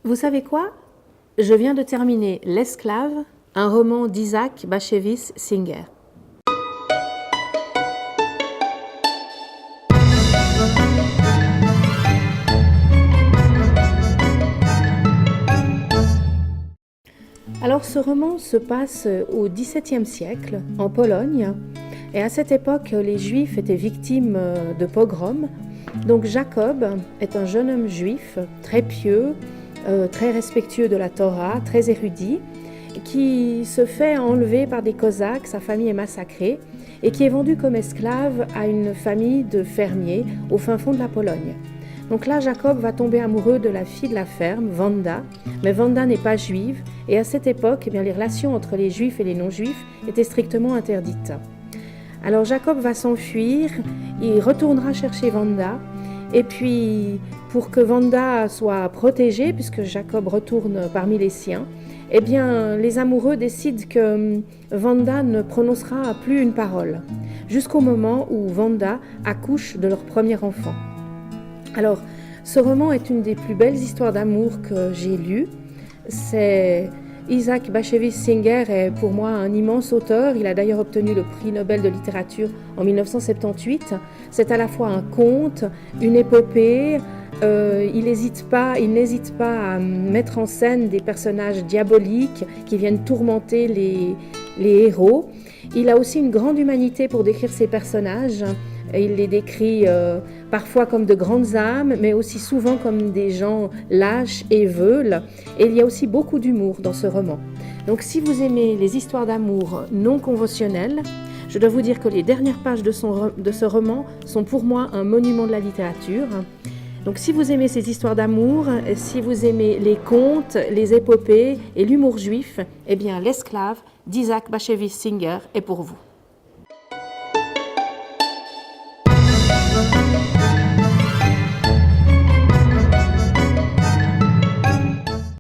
Vous savez quoi? Je viens de terminer L'Esclave, un roman d'Isaac Bashevis Singer. Alors ce roman se passe au XVIIe siècle, en Pologne, et à cette époque, les Juifs étaient victimes de pogroms. Donc Jacob est un jeune homme juif, très pieux, très respectueux de la Torah, très érudit, qui se fait enlever par des Cosaques, sa famille est massacrée, et qui est vendu comme esclave à une famille de fermiers au fin fond de la Pologne. Donc là, Jacob va tomber amoureux de la fille de la ferme, Wanda, mais Wanda n'est pas juive, et à cette époque, les relations entre les juifs et les non-juifs étaient strictement interdites. Alors Jacob va s'enfuir, il retournera chercher Wanda, et puis pour que Wanda soit protégée, puisque Jacob retourne parmi les siens, eh bien les amoureux décident que Wanda ne prononcera plus une parole, jusqu'au moment où Wanda accouche de leur premier enfant. Alors, ce roman est une des plus belles histoires d'amour que j'ai lues. C'est Isaac Bashevis Singer est pour moi un immense auteur. Il a d'ailleurs obtenu le prix Nobel de littérature en 1978. C'est à la fois un conte, une épopée. Il n'hésite pas à mettre en scène des personnages diaboliques qui viennent tourmenter les héros. Il a aussi une grande humanité pour décrire ses personnages. Il les décrit parfois comme de grandes âmes, mais aussi souvent comme des gens lâches et veules. Et il y a aussi beaucoup d'humour dans ce roman. Donc si vous aimez les histoires d'amour non conventionnelles, je dois vous dire que les dernières pages de ce roman sont pour moi un monument de la littérature. Donc si vous aimez ces histoires d'amour, si vous aimez les contes, les épopées et l'humour juif, eh bien L'Esclave d'Isaac Bashevis Singer est pour vous.